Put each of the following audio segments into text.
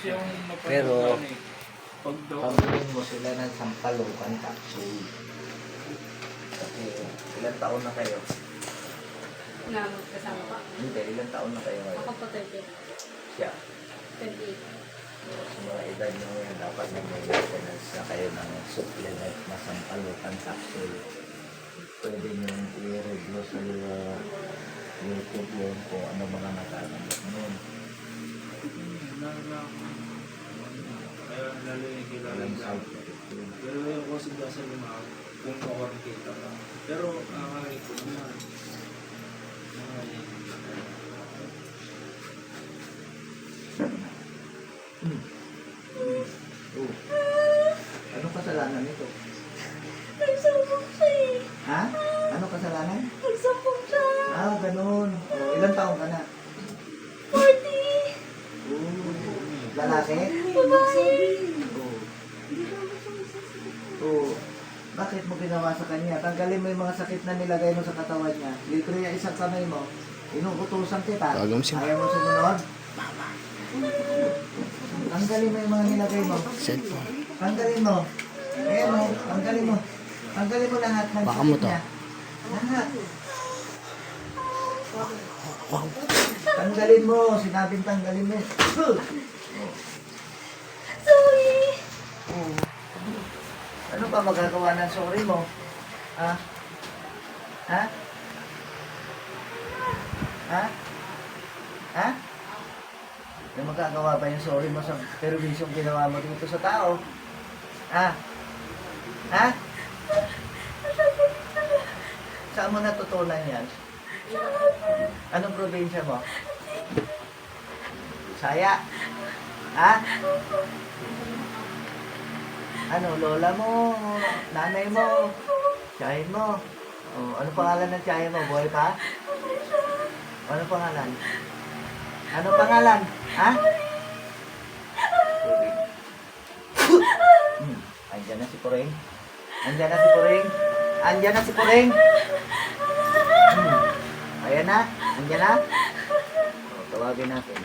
siyang Pero, napatukan eh. Pag daw, pabilin mo sila ng sampalukan capsule. Kasi, ilang taon na kayo? Na magkasama pa. Hindi, ilang taon na kayo Ako ngayon? po 30. Siya. 28. So, sa mga edad nyo ngayon, dapat na may maintenance na kayo ng supplement na sampalukan capsule. Pwede nyo i-review sa YouTube yun kung ano mga nakakamit nun. kaya lalo yung kilala Walang yung side effect yun. pero yung kasi sa lumaw, kung makarikita ka. Pero, ito naman. Oh. Anong kasalanan nito? Nagsambong siya eh. Ha? Anong kasalanan? Nagsambong siya. Ah, ganun. Oh, ilang taong ka na? 40. Lalaki? Babae. Oo. Oo. Bakit mo ginawa sa kanya? Tanggalin mo yung mga sakit na nilagay mo sa katawan niya. Libre yung isang kamay mo. Inuutusan kita. Ayaw mo sumunod? Tanggalin mo yung mga nilagay mo. Tanggalin mo. Ayan mo. Tanggalin mo. Tanggalin mo lahat ng Baka mo sakit to. niya. Lahat. Tanggalin mo. Sinabing tanggalin mo. Sorry. Oo. Ano ba magagawa ng sorry mo? Ha? Ha? Ha? Ha? May magagawa ba yung sorry mo sa perwisyong ginawa mo dito sa tao? Ha? Ha? Saan mo natutunan yan? Anong probinsya mo? Saya? Ha? Ano, lola mo, nanay mo, tiyahin mo. Oh, ano pangalan ng tiyahin mo? Buhay pa? Ano pangalan? Ano pangalan? Ha? Andiyan na si Puring. Andiyan na si Puring. Andiyan na si Puring. Ayan na. Andiyan na. Oh, tawagin natin.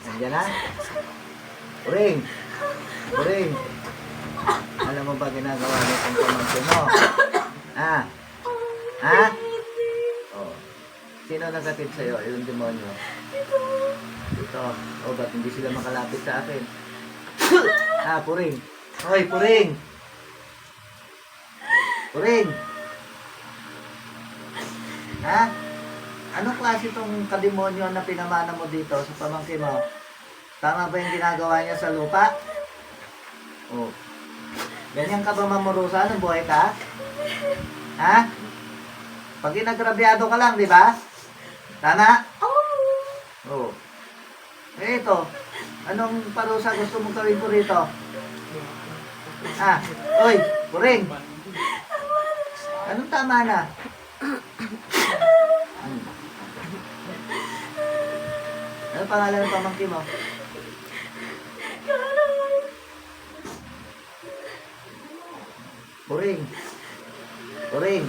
Andiyan na. Puring! Puring! Alam mo ba ginagawa mo itong pamangkin mo? Ha? Ha? Oh. Sino nagkatid sa'yo? Yung demonyo? Ito. O, ba't hindi sila makalapit sa akin? Ah, Puring! Hoy, Puring! Puring! Ha? Anong klase itong kademonyo na pinamana mo dito sa pamangkin mo? Tama ba yung ginagawa niya sa lupa? Oh. Ganyan ka ba mamurusa nung buhay ka? Ha? Pag inagrabyado ka lang, di ba? Tama? Oh. Eh, ito. Anong parusa gusto mong gawin ko rito? Ah, oy, Puring. Anong tama na? Ano pangalan ng pamangkin mo? Puring. Puring.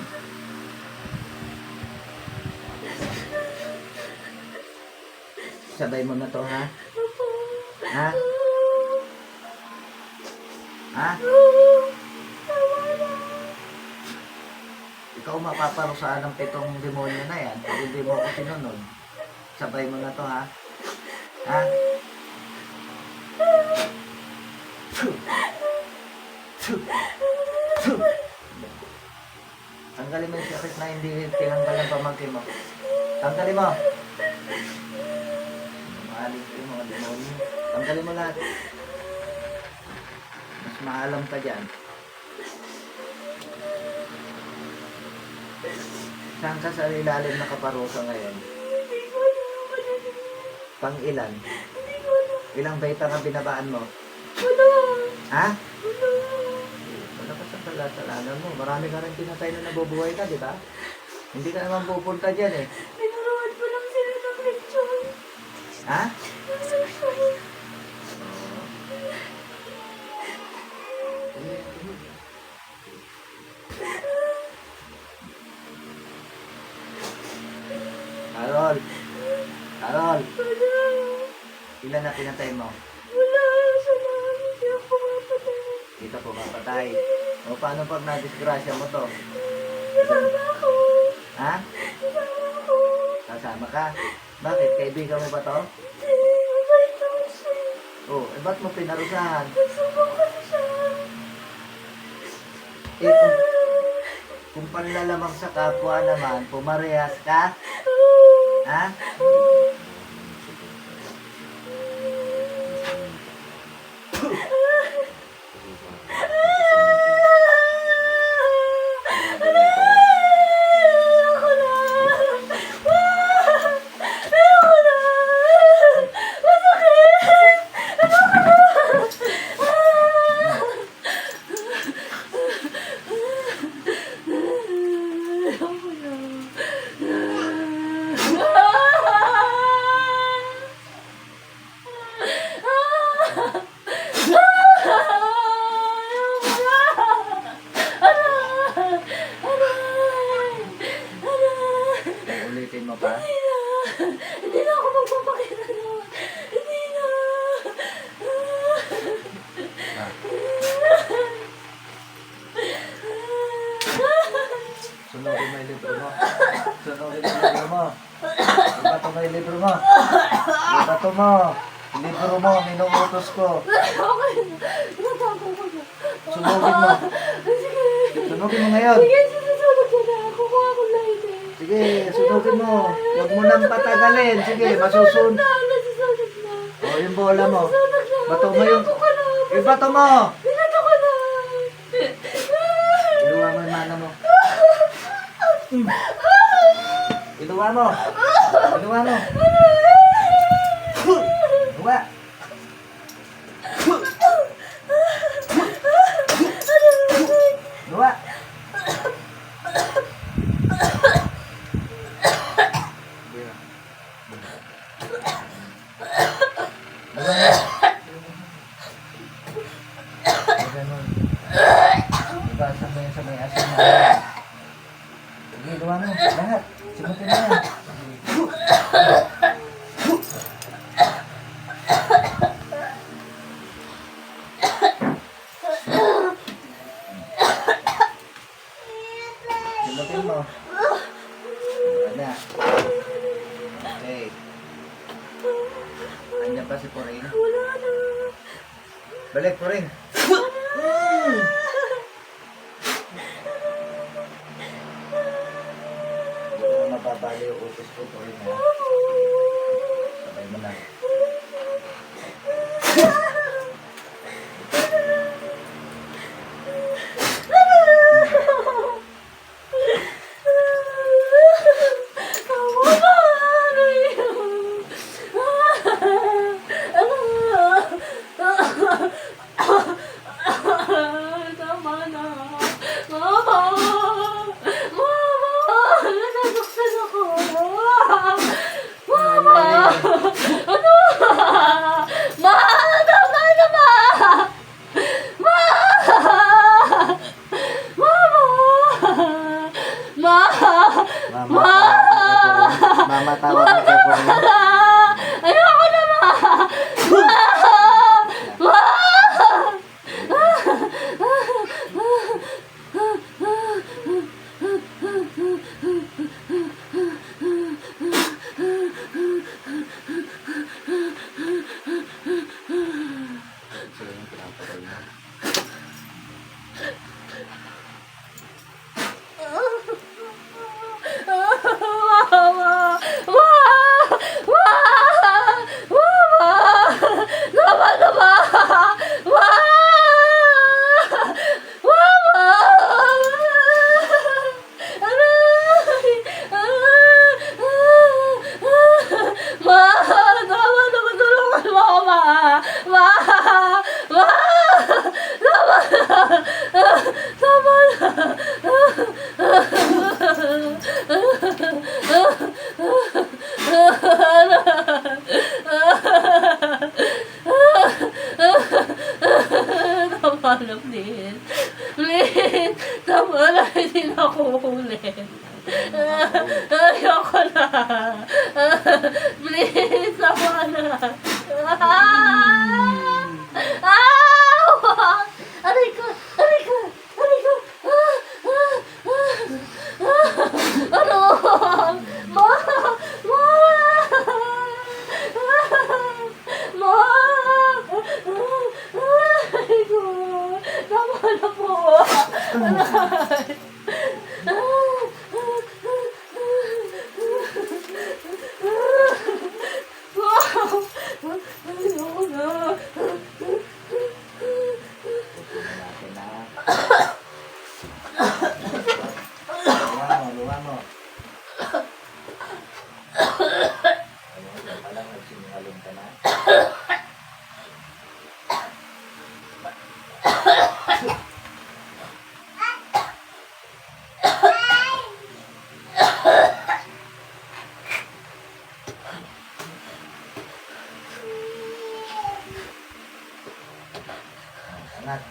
Sabay mo na to, ha? Ha? Ha? Ikaw mapaparusahan ng 7 demonyo na yan. Pag hindi mo ako sinunod. Sabay mo na to, ha? Ha? Tanggalin mo yung sakit na hindi tinanggal ng pamangkin mo. Tanggalin mo. Maalim ko yung mga demonyo. Tanggalin mo lahat. Mas maalam ka dyan. Saan ka sa ilalim na kaparusa ngayon? Pang ilan? Ilang baita nga binabaan mo? Ha? Wala ka sa kasalanan mo. Marami ka rin pinatay na nabubuhay ka, di ba? Hindi ka naman pupunta dyan eh. Pinuruan ko lang sila ng lechon. Ha? Carol! Carol! Ilan na pinatay mo? Wala. Sana hindi ako mapatay. Dito pumapatay. O paano pag nadisgrasya mo to? Kasama ako. Ha? Kasama ako. Kasama ka? Bakit? Kaibigan mo ba to? Hindi. Mabait naman siya. Oh, eh ba't mo pinarusahan? Nagsubok kasi siya. Eh, kung panlalamang sa kapwa naman, pumarehas ka? Ha? Ulitin mo pa? Hindi na ako magpapakita doon. Hindi na. Ha? Sunogin mo yung libro mo. Sunogin mo yung libro mo. Ibato mo yung libro mo. Ibato mo. Libro mo, minuutos ko. Okay na. Natago ko na. Sunogin mo. Sige. Sunogin mo ngayon. Sige, susunod ko na. Kukuha ko light eh. Sige, sunogin mo. Huwag mo nang patagalin. Sige, masusun. Nasusunod na. O, yung bola mo. Nasusunod na. Bato mo yung... Binato ko na. Ibato mo! Binato ko na. Iluwa mo yung mana mo. Iluwa mo. Iluwa mo. Iluwa. Iluwa. Ganun. Ibasa mo yun sa may asin na. Sige, iluwa mo. Lahat. Simutin mo yan. Simutin mo. Wala. Okay. Andiyan pa si Puring. Wala na. Balik, Puring. Hindi ko na mapapali yung utos ko, Puring. Ha? Sabay mo na. Tama na. Mama! Mama! Nasasaktan ako. Mama! Ano? Ma! Tama na, ma! Ma! Mama! Ma! Mama, tawag mo kay Puring. Ayoko na, ma! Ma! Ma! Sila yung pinapatay mo. Mama! Mama! Mama! Tama na, please. Please, tama na, hindi na ako ulit. Ayoko na. Please, tama na. Doon ka na. Anak.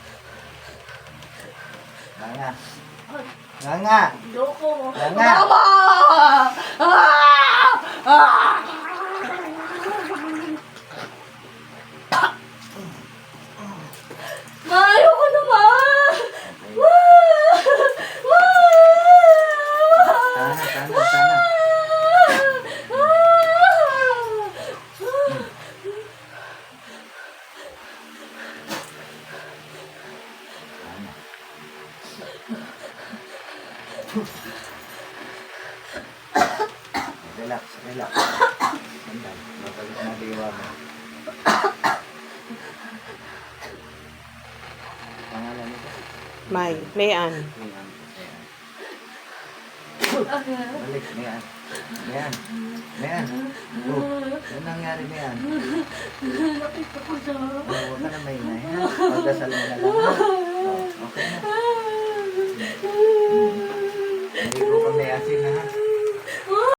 Nga. Nga. Loko. Nga. Mama! Ayoko naman! Sana. Relax. Sandal. Mabalik na diwa mo. Pangalan mo ba? Mayan. Balik, Mayan. Ano nangyari, Mayan? Nakita ko siya. Huwag ka na maingay, ha? Pagdasal mo na lang, ha? Okay na. Hindi ko kami asin, ha?